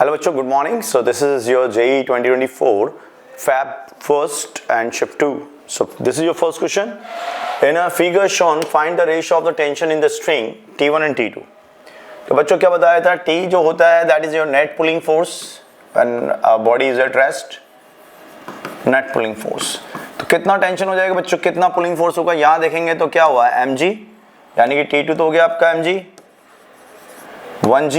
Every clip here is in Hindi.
Hello बच्चों, good morning. So this is your JEE 2024 Fab first and shift 2. So this is your first question. In a figure shown, find the ratio of the tension in the string T1 and T2. तो बच्चों क्या बताया था, T जो होता है that is your net pulling force when a body is at rest. Net pulling force. तो कितना टेंशन हो जाएगा बच्चों, कितना पुलिंग फोर्स होगा, यहाँ देखेंगे तो क्या हुआ mg, यानी कि T2 तो हो गया आपका mg 1g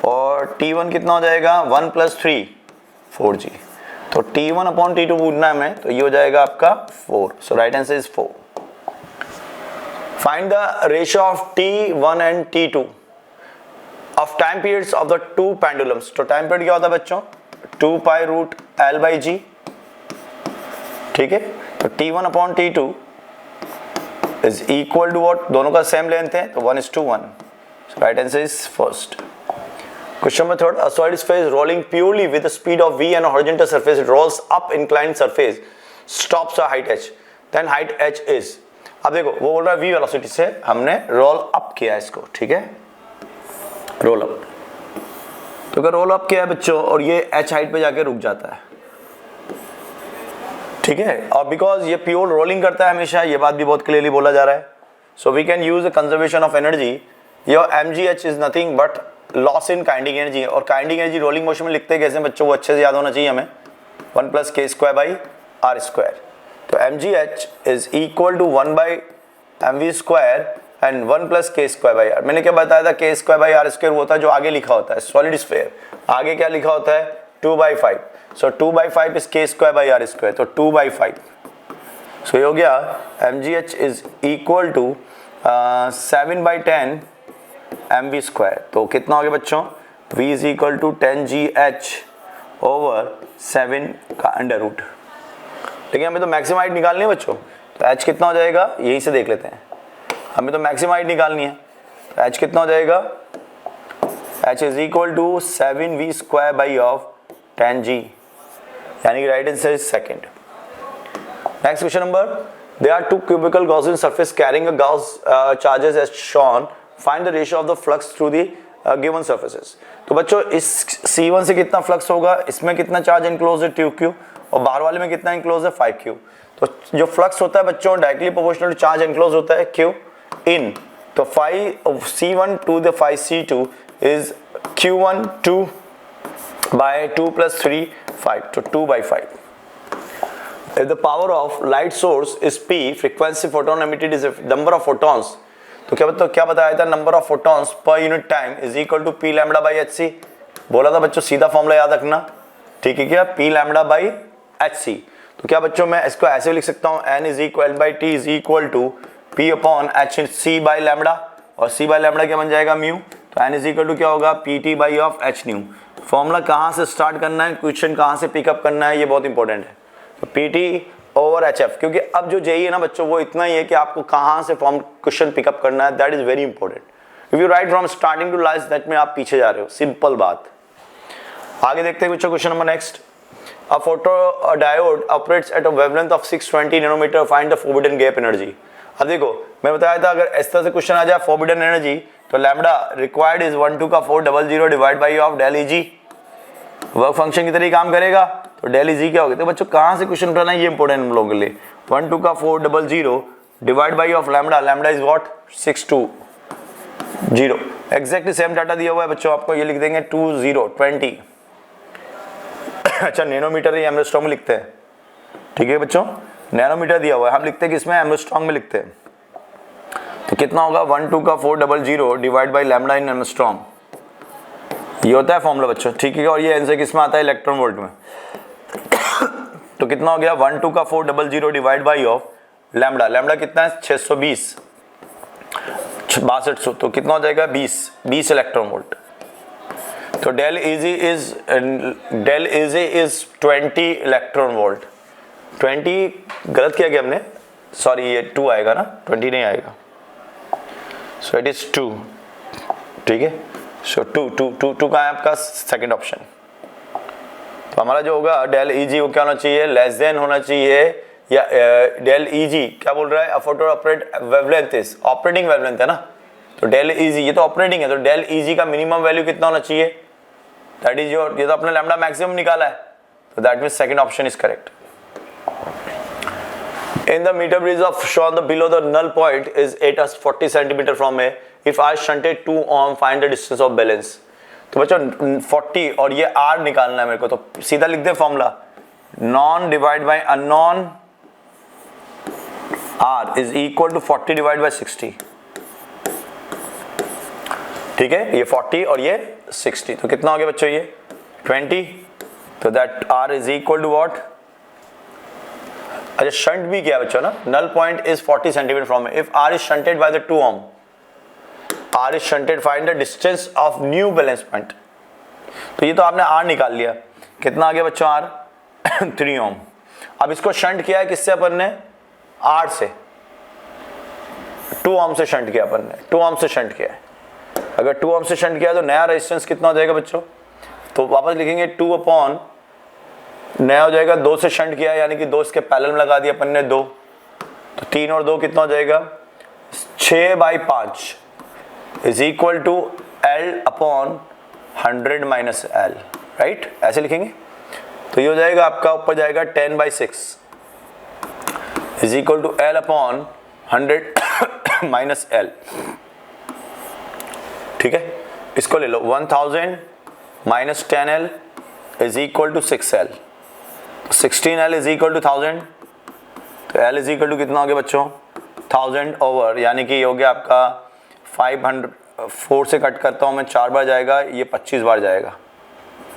और T1 कितना हो जाएगा 1 + 3 4g. तो T1 अपॉन T2 पूछना है हमें, तो ये हो जाएगा आपका 4. So right answer is 4. Find the ratio of T1 and T2 of time periods of the two pendulums. तो टाइम पीरियड क्या होता है बच्चों, 2π√L/g. ठीक है, तो T1 upon T2 is equal to what, दोनों का सेम लेंथ है तो 1:1. So right answer is first. Question number 3. A solid phase rolling purely with the speed of v and a horizontal surface, it rolls up inclined surface, stops at height h. Then height h is. अब देखो वो बोल रहा है v वेलोसिटी से हमने रोल अप किया इसको, ठीक है, रोल अप. तो अगर रोल अप किया है बच्चों और ये h हाइट पे जाके रुक जाता है, ठीक है, और बिकॉज ये प्योर रोलिंग करता है हमेशा, ये बात भी बहुत क्लियरली बोला जा रहा है. So we can use the conservation of energy. Your mgh is nothing but loss in kinetic energy. और काइनेटिक एनर्जी रोलिंग मोशन में लिखते हैं कैसे बच्चों, वो अच्छे से याद होना चाहिए हमें, 1 + k²/r². तो mgh is equal to 1/mv² and 1 + k²/r. मैंने क्या बताया था, k²/r² वो होता है जो आगे लिखा होता है सॉलिड स्फीयर, आगे क्या लिखा होता है 2/5. सो 2/5 इज k²/r², तो 2/5. सो ये हो गया mgh is equal to 7/10 mv². तो कितना हो गया बच्चों, v is equal to 10gh over 7 का अंडर रूट. लेकिन हमें तो मैक्सिमम हाइट निकालनी है बच्चों, तो h कितना हो जाएगा यहीं से देख लेते हैं. हमें तो मैक्सिमम हाइट निकालनी है, तो h कितना हो जाएगा, h is equal to 7v²/10g, यानी कि right answer is second. Next question number. There are two cubical Gaussian surface carrying a Gauss charges as shown. Find the ratio of the flux through the given surfaces. तो बच्चों इस C1 से कितना फ्लक्स होगा, इसमें कितना चार्ज इनक्लोज है 2q और बाहर वाले में कितना इनक्लोज है 5q. तो जो फ्लक्स होता है बच्चों directly proportional to charge enclose होता है q in. तो 5c1 to the 5c2 is q1 2/2 + 3 5, तो 2/5. If the power of light source is p, frequency photon emitted is number of photons. तो क्या बताया था, number of photons per unit time is equal to p(λ/hc). बोला था बच्चों सीधा फॉर्मूला याद रखना, ठीक है क्या, p(λ/hc). तो क्या बच्चों मैं इसको ऐसे लिख सकता हूँ, n = L/T is equal to p/hc/λ, और c/λ क्या बन जाएगा म्यू. तो n इज इक्वल टू क्या होगा pt/hν. फॉर्मूला कहाँ से स्टार्ट करना है, क्वेश्चन कहाँ से पिकअप करना है, ये बहुत इंपॉर्टेंट है. तो pt/hf, क्योंकि अब जो जेई है ना बच्चों वो इतना ही है कि आपको कहाँ से फॉर्म क्वेश्चन पिकअप करना है, that is very important. If you write from starting to last, that में आप पीछे जा रहे हो, सिंपल बात. आगे देखते हैं बच्चों question number next. A photo diode operates at a wavelength of 620 nanometre, find the forbidden gap energy. अब देखो मैं बताया था अगर इस तरह से क्वेश्चन आ जाए फोरबिडन एनर्जी, तो lambda required is 1/400 divide by of del E G. Work function की तरह काम करेगा, तो डेल इजी क्या होगा. तो बच्चों कहाँ से क्वेश्चन उठाना है ये इंपॉर्टेंट हम लोगों के लिए. 1/400 divide by of lambda, lambda is what 620. Exactly same data दिया हुआ है बच्चों, आपको ये लिख देंगे 2020. अच्छा नैनोमीटर ही एंगस्ट्रॉम में लिखते हैं, ठीक है बच्चों, नैनोमीटर दिया हुआ है, हम लिखते हैं किसमें, एंगस्ट्रॉम में लिखते हैं. तो कितना होगा 1/400 divide by lambda in angstrom, ये होता है फॉर्मूला बच्चों, ठीक है. और ये आंसर किसमें आता है, इलेक्ट्रॉन वोल्ट में. तो कितना हो गया 1/400 divide by of lambda, lambda कितना है 620 6200, तो कितना हो जाएगा 20 इलेक्ट्रॉन वोल्ट. तो del E G is 20 electron volt. 20 गलत किया गया हमने, सॉरी ये 2 आएगा ना, 20 नहीं आएगा. सो इट इज 2, ठीक है. सो 2 का है आपका सेकंड ऑप्शन. तो हमारा जो होगा डेल ईजी वो क्या होना चाहिए, लेस देन होना चाहिए, या डेल ईजी क्या बोल रहा है, photo operate wavelength is operating wavelength है ना, तो डेल ईजी ये तो ऑपरेटिंग है, तो डेल ईजी का मिनिमम वैल्यू कितना होना चाहिए दैट इज योर, ये तो अपने लैम्डा मैक्सिमम निकाला है, तो that means second option is correct. In the meter bridge of shown the below the null point is 840 centimeter from A. If I shunted 2 ohm, find the distance of balance. तो बच्चों 40 और ये R निकालना है मेरे को, तो सीधा लिख दे formula, known divide by unknown R is equal to 40 divide by 60. ठीक है, ये 40 और ये 60, तो कितना हो गया बच्चों ये 20. तो that R is equal to what, अच्छा शंट भी किया बच्चों ना, null point is 40 centimetre from if R is shunted by the 2 ohm, R is shunted, find the distance of new balance point. तो ये तो आपने आर निकाल लिया, कितना आ गया बच्चों आर 3 ohm. अब इसको शंट किया है किससे अपन ने, आर से, 2 ohm से शंट किया अपन ने, 2 ohm से शंट किया है. अगर 2 ohm से शंट किया तो नया रेजिस्टेंस कितना हो जाएगा बच्चों, तो वापस लिखेंगे 2 अपॉन नया हो जाएगा 2 से शंट किया, यानी कि 2 इसके पैरेलल में लगा दिया अपन ने 2, तो 3 और 2 कितना हो जाएगा 6/5 is equal to L upon 100 minus L, right, ऐसे लिखेंगे. तो ये हो जाएगा आपका, ऊपर जाएगा 10/6 is equal to L upon 100 minus L. ठीक है, इसको ले लो, 1000 minus 10L is equal to 6L. 16L is equal to 1000, तो L इज इक्वल टू कितना हो गया बच्चों 1000 ओवर, यानी कि ये हो गया आपका 500, 4 से कट करता हूँ मैं 4 बार जाएगा, ये 25 बार जाएगा,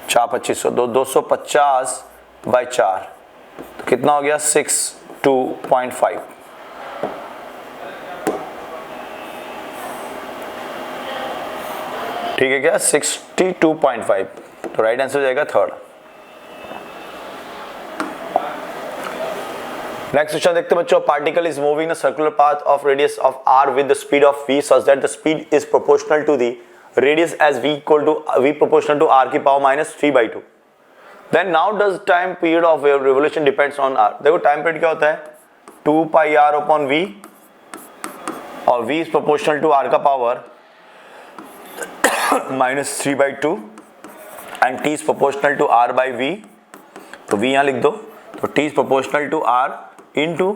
4 2500, 250/4, तो कितना हो गया 62.5. ठीक है क्या, 62.5, तो राइट आंसर हो जाएगा थर्ड. नेक्स्ट क्वेश्चन देखते हैं बच्चों, particle is moving the circular path of radius of r with the speed of v such that the speed is proportional to the radius as v equal to v proportional to r की power minus 3/2. Then now does time period of revolution depends on r. देखो टाइम पीरियड क्या होता है 2πr अपॉन v, और v is proportional to r का power minus 3/2 and t is proportional to r by v. तो v यहाँ लिख दो, तो t is proportional to r into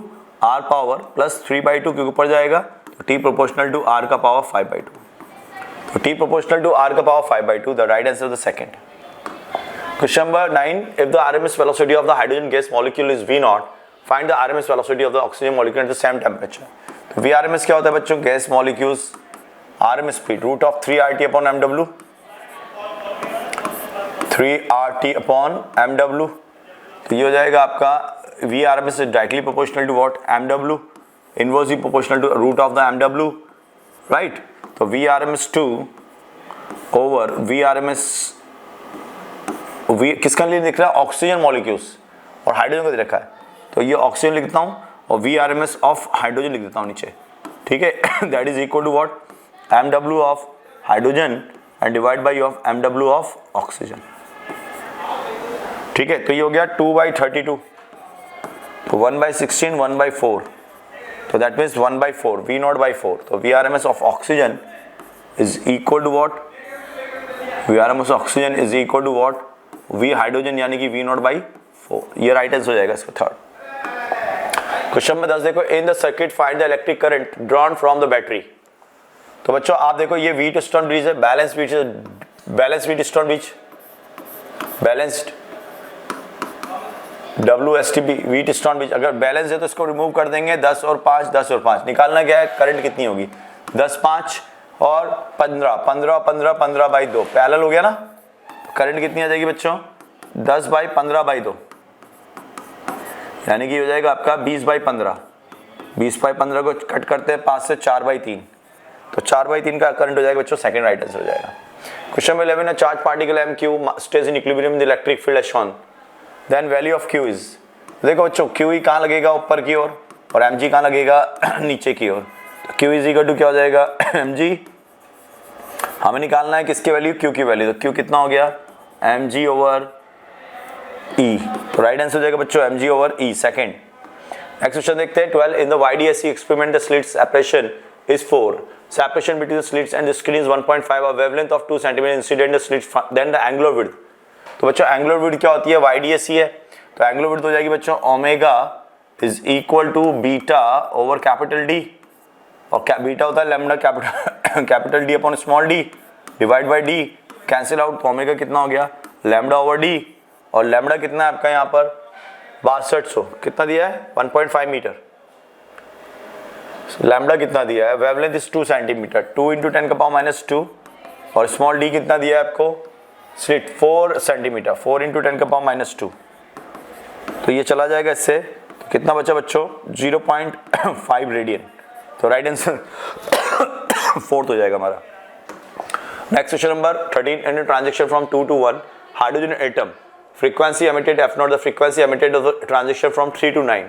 r power plus 3/2 के ऊपर जाएगा, तो t प्रोपोर्शनल टू r का पावर 5/2. तो t प्रोपोर्शनल टू r का power 5/2, the right answer of the second. Question number 9, if the RMS velocity of the hydrogen gas molecule is v0, find the RMS velocity of the oxygen molecule eight the same temperature. तो VRMS क्या होता है बच्चों, gas molecules RMS speed root of 3RT upon mw, 3RT upon mw. तो ये हो जाएगा आपका VRMS is directly proportional to what, mw, inversely proportional to root of the mw, right. तो VRMS2 over VRMS, किसका लिए लिख रहा है, ऑक्सीजन मॉलिक्यूल्स और हाइड्रोजन को दे रखा है, तो ये ऑक्सीजन लिख देता हूँ और VRMS ऑफ हाइड्रोजन लिख देता हूँ नीचे. ठीक है, that is equal to what, mw of hydrogen and divide by of mw of oxygen. ठीक है, तो ये हो गया 2/32, तो 1/16, 1/4, तो दैट मीन्स 1/4, V0/4. तो VRMS of oxygen is equal to what, VRMS oxygen is equal to what, V hydrogen यानी कि V0/4. ये राइट आंसर हो जाएगा इसका थर्ड. क्वेश्चन में 10 देखो, in the circuit find the electric current drawn from the battery. तो बच्चों आप देखो ये व्हीटस्टोन ब्रिज है, balance Wheatstone bridge, balanced WSTB Wheatstone bridge. अगर बैलेंस है तो इसको रिमूव कर देंगे, 10 और 5, 10 और 5 निकालना क्या है, करंट कितनी होगी 10, 5 और 15, 15, 15, 15/2 पैरेलल हो गया ना, करंट कितनी आ जाएगी बच्चों 10/15/2, यानी कि हो जाएगा आपका 20/15. 20/15 को कट करते हैं 5 से 4/3, तो 4/3 का करंट हो जाएगा बच्चों, सेकंड राइट आंसर हो जाएगा. क्वेश्चन नंबर 11 है, charge particle MQ stays in equilibrium in the electric field as shown, then value of Q is. देखो बच्चों QE कहाँ लगेगा, ऊपर की ओर, और mg कहाँ लगेगा नीचे की ओर. तो Q इज इक्वल टू क्या हो जाएगा mg, हमें निकालना है किसकी वैल्यू, Q की वैल्यू. तो Q कितना हो गया mg ओवर E, तो राइट आंसर हो जाएगा बच्चों mg over E. Second next question देखते हैं, 12 in the YDSC experiment the slit separation is 4, separation between the slits and the screen is 1.5, a wavelength of 2 cm incident the slits, then the angular width. तो बच्चों angular width क्या होती है, YDSC है, तो angular width हो जाएगी बच्चों omega is equal to beta over capital D, और बीटा होता है lambda capital D upon small d divide by d, cancel out, तो ओमेगा कितना हो गया लैम्डा ओवर डी, और लैम्डा कितना है आपका यहाँ पर 6200, कितना दिया है 1.5 मीटर, लैम्डा कितना दिया है, वेवलेंथ इज 2 सेंटीमीटर, 2 × 10⁻², और स्मॉल डी कितना दिया है आपको स्लिट 4 सेंटीमीटर, 4 × 10⁻², तो ये चला जाएगा इससे, तो कितना बचा बच्चों 0.5 रेडियन, तो राइट आंसर फोर्थ हो जाएगा हमारा। Next question number 13, in transaction from 2 to 1 hydrogen atom frequency emitted f0, the frequency emitted of the transaction from 3 to 9,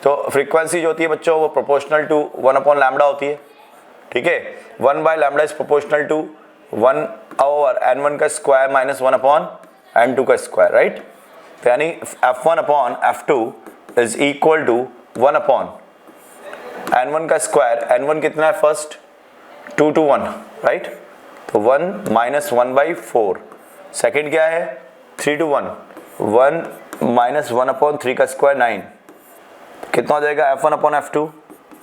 तो फ्रीक्वेंसी जो होती है बच्चों वो प्रोपोर्शनल टू 1/λ होती है, ठीक है, 1/λ इज प्रोपोर्शनल टू 1/n1 का स्क्वायर माइनस 1/n2 का स्क्वायर, राइट, तो यानी f1/f2 is equal to 1/n1 का स्क्वायर, n1 कितना है फर्स्ट 2 to 1, राइट, तो 1 - 1/4, सेकेंड क्या है 3 to 1, 1 - 1/3 का स्क्वायर 9, कितना हो जाएगा f1/f2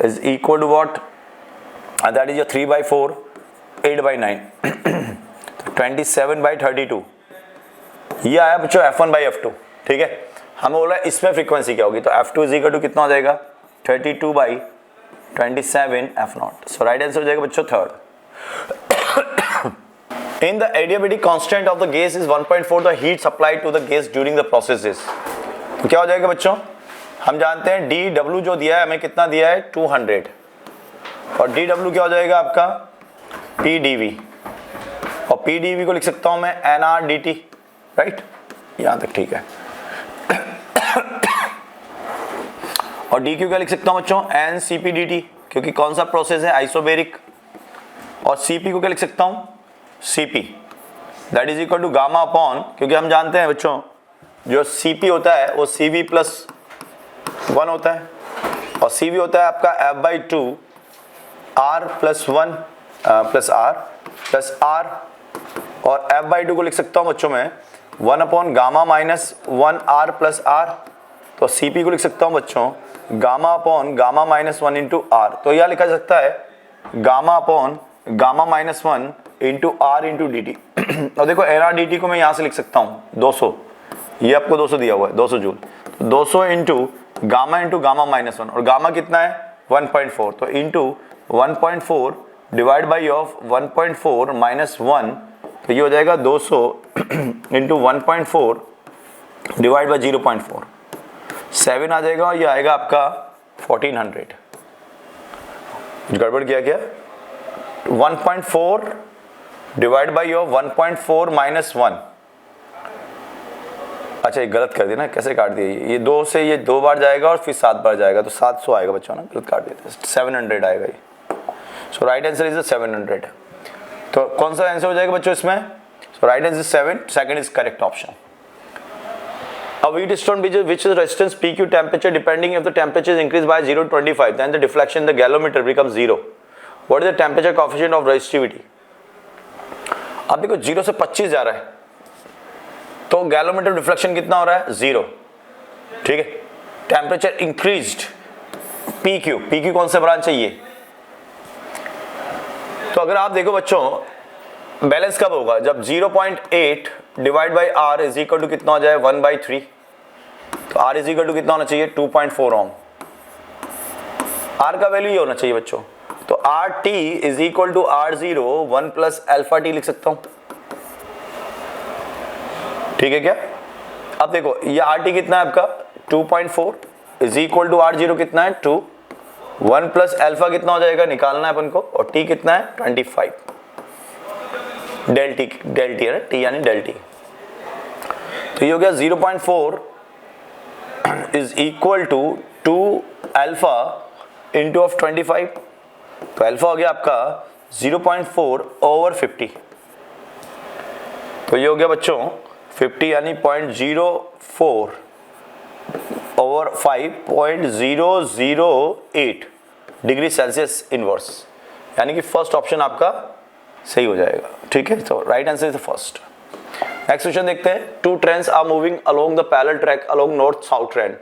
is equal to what, that is 3/4 8/9 27/32, ये आया बच्चों f1/f2, ठीक है, हमें बोला इसमें फ्रीक्वेंसी क्या होगी, तो f2 इज इक्वल टू कितना हो जाएगा 32/27 f0, सो राइट आंसर हो जाएगा बच्चों third. In the adiabatic constant of the gas is 1.4, the heat supplied to the gas during the process is, तो क्या हो जाएगा बच्चों, हम जानते हैं dW जो दिया है हमें कितना दिया है 200, और dW क्या हो जाएगा आपका PdV, और PdV को लिख सकता हूं मैं nRdt, राइट, यहां तक ठीक है, और dQ क्या लिख सकता हूं बच्चों nCpdt, क्योंकि कौन सा प्रोसेस है आइसोबेरिक, और Cp को क्या लिख सकता हूं Cp, that is equal to gamma upon, क्योंकि हम जानते हैं बच्चों जो Cp होता है वो Cv+1 होता है, और Cv होता है आपका f/2 r+1 r+r, और f/2 को लिख सकता हूं बच्चों में 1/γ-1 r+r, तो Cp को लिख सकता हूं बच्चों γ/γ-1 × r, तो यह लिखा जा सकता है γ/γ-1 r × dt, और देखो nRdt को मैं यहाँ से लिख सकता हूँ 200, ये आपको 200 दिया हुआ है 200 जूल, तो 200 × γ/γ-1, और गामा कितना है 1.4, तो इंटू 1.4 डिवाइड बाई ऑफ 1.4 - 1, तो ये हो जाएगा 200 × 1.4 डिवाइड बाई 0.4, 7 आ जाएगा, और ये आएगा आपका 1400, गड़बड़ किया क्या 1.4 डिवाइड बाई ऑफ 1.4 - 1, अच्छा ये गलत कर दिया ना, कैसे काट दिया, ये 2 से ये 2 बार जाएगा और फिर 7 बार जाएगा, तो 700 आएगा बच्चों ना, गलत काट दिया, 700 आएगा ये, सो राइट आंसर इज 700, तो कौन सा आंसर हो जाएगा बच्चों इसमें, so right answer 7, second is correct option. A wheat stone which is resistance PQ temperature depending if the temperature is increased by 0 to 25, then the deflection in the galvanometer becomes 0. What is the temperature coefficient of resistivity? अब देखो 0 से 25 जा रहा है, तो गैलोमीटर डिफ्लेक्शन कितना हो रहा है 0, ठीक है, टेम्परेचर इंक्रीज्ड PQ कौन सा ब्रांच है ये, तो अगर आप देखो बच्चों बैलेंस कब होगा, जब 0.8 divide by R is equal to कितना हो जाए 1/3, तो R इज इक्वल टू कितना होना चाहिए 2.4 ओम, R का वैल्यू ये होना चाहिए बच्चों, तो RT is equal to R0 1 + αt लिख सकता हूं, ठीक है क्या, अब देखो ये RT कितना है आपका 2.4 इज इक्वल टू R0 कितना है 2, 1 + α कितना हो जाएगा निकालना है अपन को, और T कितना है 25, डेल टी है ना, T यानी डेल T, तो ये हो गया 0.4 is equal to 2 alpha into of 25, तो अल्फा हो गया आपका 0.4/50, तो ये हो गया बच्चों 50 यानी 0.04/5 .008 डिग्री सेल्सियस इनवर्स, यानी कि फर्स्ट ऑप्शन आपका सही हो जाएगा, ठीक है। तो right answer is the first. Next question देखते हैं। Two trains are moving along the parallel track along north south train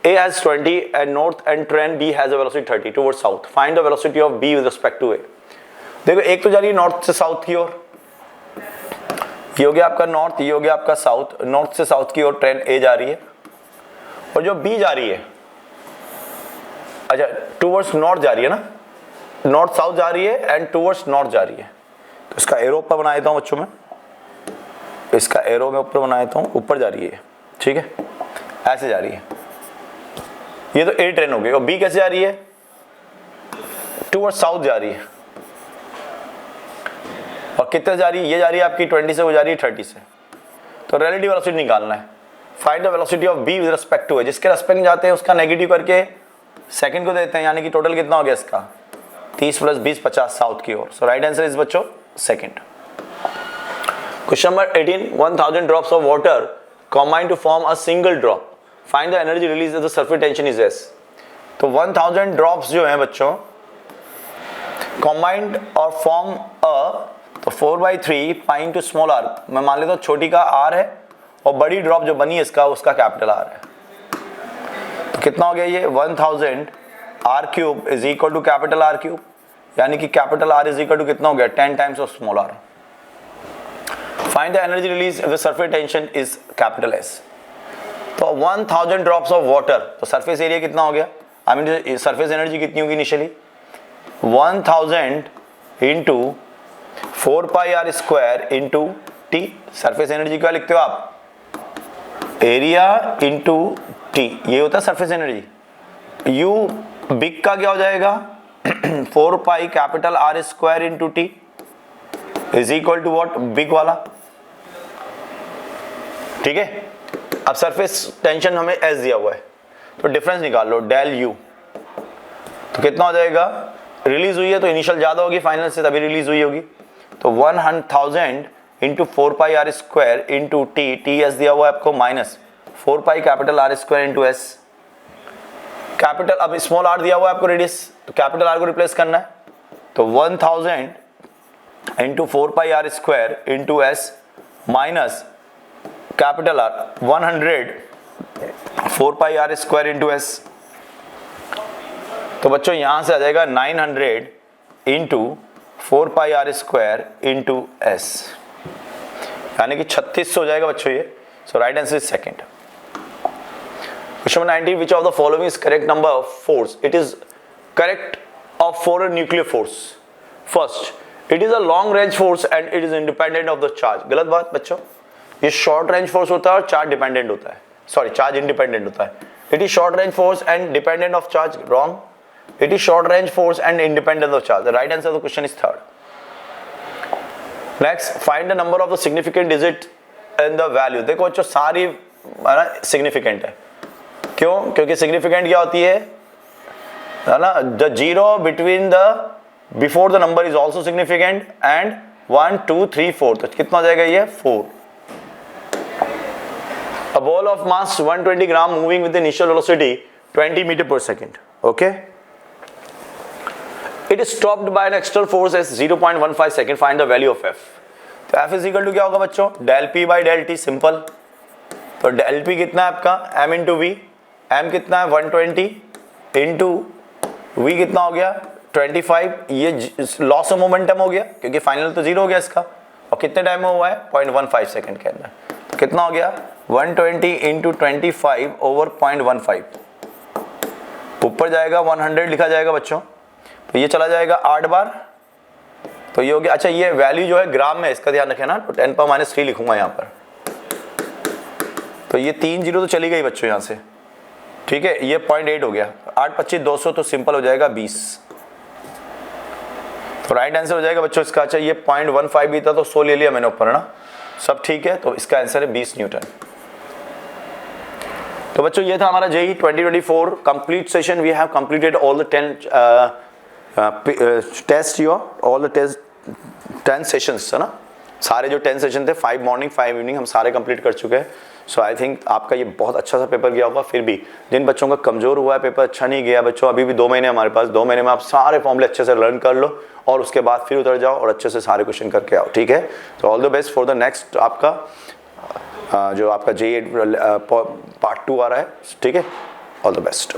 A has 20 and north and train B has a velocity 30 towards south. Find the velocity of B with respect to A. देखो एक तो जा रही है नॉर्थ से साउथ की ओर, ये हो गया आपका नॉर्थ, ये हो गया आपका साउथ। नॉर्थ से साउथ की ओर ट्रेन A जा रही है, और जो B जा रही है, अच्छा टूवर्ड्स नॉर्थ जा रही है ना, नॉर्थ साउथ जा रही है एंड टूवर्ड्स नॉर्थ जा रही है। तो इसका एरो ऊपर बना देता हूँ बच्चों में, इसका एरो में ऊपर बना देता हूँ, ऊपर जा रही है, ठीक है, ऐसे जा रही है। ये तो ए ट्रेन हो गई। और बी कैसे जा रही है? टूवर्ड्स साउथ जा रही है। और कितने जा रही है? ये जा रही है आपकी 20 से, वो जा रही है 30 से। तो रिलेटिव वेलोसिटी निकालना है। Find the velocity of B with respect to A. जिसके रिस्पेक्ट में जाते हैं उसका नेगेटिव करके सेकंड को देते हैं, यानी कि टोटल कितना हो गया इसका 30 + 20 50 साउथ की ओर। सो राइट आंसर इज बच्चों second. Question number 18 1000 drops of water combine to form a single drop. Find the energy released if the surface tension is S. तो 1000 ड्रॉप्स जो हैं बच्चों combined और form a, तो 4/3 पाई इंटू स्मॉल r, मैं मान लेता हूँ छोटी का r है और बड़ी ड्रॉप जो बनी है इसका उसका कैपिटल R है। तो कितना हो गया ये 1000 r³ is equal to capital R³, यानी कि capital R is equal to कितना हो गया 10 times of small r। Find the energy release if the surface tension is capital S. तो 1000 ड्रॉप्स ऑफ वाटर, तो सरफेस एरिया कितना हो गया, आई मीन सरफेस एनर्जी कितनी होगी initially 1000 into 4πr² into T. Surface energy क्या लिखते हो आप, एरिया इंटू टी, ये होता है सरफेस एनर्जी। यू बिग का क्या हो जाएगा 4π capital R² into T is equal to what, big वाला, ठीक है। अब सरफेस टेंशन हमें S दिया हुआ है, तो डिफरेंस निकाल लो डेल U, तो कितना हो जाएगा, रिलीज हुई है तो इनिशियल ज्यादा होगी फाइनल से, तभी रिलीज हुई होगी। तो 1000 into 4πr² into T, T S दिया हुआ है आपको minus 4π capital R² into S capital. अब स्मॉल r दिया हुआ है आपको रेडियस, तो कैपिटल R को रिप्लेस करना है, तो 1000 into 4πr² into S minus capital R 100 4πr² into S. तो बच्चों यहां से आ जाएगा 900 इंटू 4πr² इंटू एस, यानी कि 3600 हो जाएगा बच्चों ये। So right answer is second. Question number 19 which of the following is correct number of force? It is correct of for nuclear force. First, it is a long range force and it is independent of the charge. गलत बात बच्चों, ये शॉर्ट रेंज फोर्स होता है और चार्ज डिपेंडेंट होता है, सॉरी चार्ज इंडिपेंडेंट होता है। It is short range force and dependent of charge, wrong. It is short range force and independent of charge. The right answer of the question is third. Next, find the number of the significant digit in the value. देखो बच्चों सारी सिग्निफिकेंट है, क्यों? क्योंकि सिग्निफिकेंट क्या होती है ना, the zero between the before the number is also significant and 1 2 3 4, तो कितना हो जाएगा ये 4। A ball of mass 120 gram moving with the initial velocity 20 meter per second. Okay. It is stopped by an external force as 0.15 second. Find the value of F. तो F is equal to क्या होगा बच्चों, del P by del T, simple. तो del P कितना है आपका m इंटू वी, m कितना है 120 इंटू v कितना हो गया 25। ये लॉस ऑफ मोमेंटम हो गया क्योंकि फाइनल तो जीरो हो गया इसका, और कितने टाइम में हुआ है 0.15 सेकंड के अंदर। तो कितना हो गया 120 इंटू 25 ओवर 0.15, ऊपर जाएगा 100 लिखा जाएगा बच्चों, तो ये चला जाएगा 8 बार, तो ये हो गया। अच्छा ये वैल्यू जो है ग्राम में, इसका ध्यान रखें ना, तो 10⁻³ लिखूंगा यहाँ पर, तो ये 3 जीरो तो चली गई बच्चों यहाँ से, ठीक है। ये 0.8 हो गया, 8 25 200, तो सिंपल हो जाएगा 20। तो राइट आंसर हो जाएगा बच्चों इसका। अच्छा ये 0.15 भी था तो 100 ले लिया मैंने ऊपर ना, सब ठीक है, तो इसका आंसर है 20 न्यूटन। तो बच्चों ये था हमारा JEE 2024 complete session. We have completed all the 10 test your all the 10 sessions है ना, सारे जो 10 सेशन थे 5 मॉर्निंग 5 इवनिंग हम सारे कंप्लीट कर चुके हैं। सो आई थिंक आपका ये बहुत अच्छा सा पेपर गया होगा। फिर भी जिन बच्चों का कमज़ोर हुआ है, पेपर अच्छा नहीं गया, बच्चों अभी भी 2 महीने हमारे पास, 2 महीने में आप सारे फॉर्मूले अच्छे से लर्न कर लो और उसके बाद फिर उतर जाओ और अच्छे से सारे क्वेश्चन करके आओ, ठीक है। तो all the best for the next आपका जो आपका JEE पार्ट 2 आ रहा है, ठीक है। All the best.